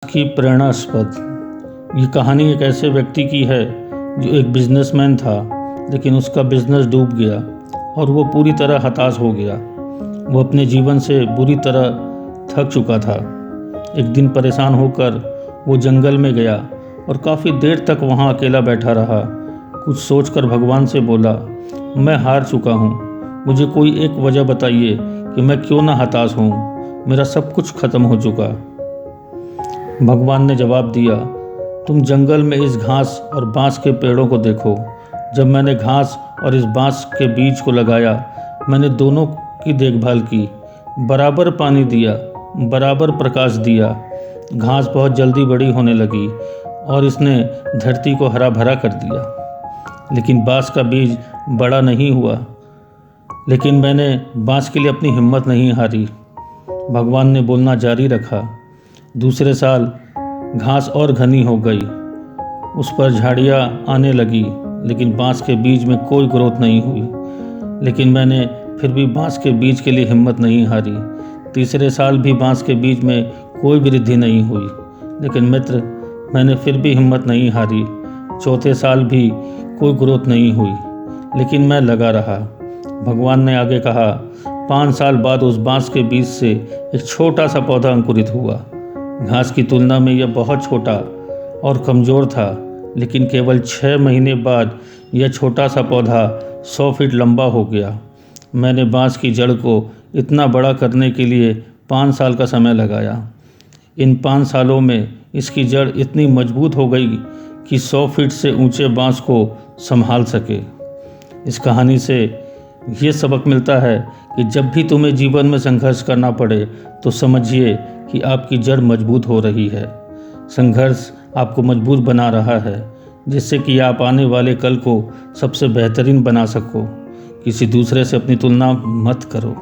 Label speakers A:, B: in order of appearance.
A: की प्रेरणास्पद। ये कहानी एक ऐसे व्यक्ति की है जो एक बिजनेसमैन था, लेकिन उसका बिजनेस डूब गया और वो पूरी तरह हताश हो गया। वो अपने जीवन से बुरी तरह थक चुका था। एक दिन परेशान होकर वो जंगल में गया और काफ़ी देर तक वहाँ अकेला बैठा रहा। कुछ सोचकर भगवान से बोला, मैं हार चुका हूँ, मुझे कोई एक वजह बताइए कि मैं क्यों ना हताश हूँ। मेरा सब कुछ खत्म हो चुका। भगवान ने जवाब दिया, तुम जंगल में इस घास और बांस के पेड़ों को देखो। जब मैंने घास और इस बांस के बीज को लगाया, मैंने दोनों की देखभाल की, बराबर पानी दिया, बराबर प्रकाश दिया। घास बहुत जल्दी बड़ी होने लगी और इसने धरती को हरा भरा कर दिया। लेकिन बांस का बीज बड़ा नहीं हुआ। लेकिन मैंने बांस के लिए अपनी हिम्मत नहीं हारी। भगवान ने बोलना जारी रखा। दूसरे साल घास और घनी हो गई, उस पर झाड़ियाँ आने लगी, लेकिन बांस के बीज में कोई ग्रोथ नहीं हुई। लेकिन मैंने फिर भी बांस के बीज के लिए हिम्मत नहीं हारी। तीसरे साल भी बांस के बीज में कोई वृद्धि नहीं हुई, लेकिन मित्र, मैंने फिर भी हिम्मत नहीं हारी। चौथे साल भी कोई ग्रोथ नहीं हुई, लेकिन मैं लगा रहा। भगवान ने आगे कहा, 5 साल बाद उस बांस के बीज से एक छोटा सा पौधा अंकुरित हुआ। घास की तुलना में यह बहुत छोटा और कमज़ोर था, लेकिन केवल 6 महीने बाद यह छोटा सा पौधा 100 फीट लंबा हो गया। मैंने बांस की जड़ को इतना बड़ा करने के लिए 5 साल का समय लगाया। इन 5 सालों में इसकी जड़ इतनी मजबूत हो गई कि 100 फीट से ऊंचे बांस को संभाल सके। इस कहानी से ये सबक मिलता है कि जब भी तुम्हें जीवन में संघर्ष करना पड़े तो समझिए कि आपकी जड़ मजबूत हो रही है। संघर्ष आपको मजबूत बना रहा है, जिससे कि आप आने वाले कल को सबसे बेहतरीन बना सको। किसी दूसरे से अपनी तुलना मत करो।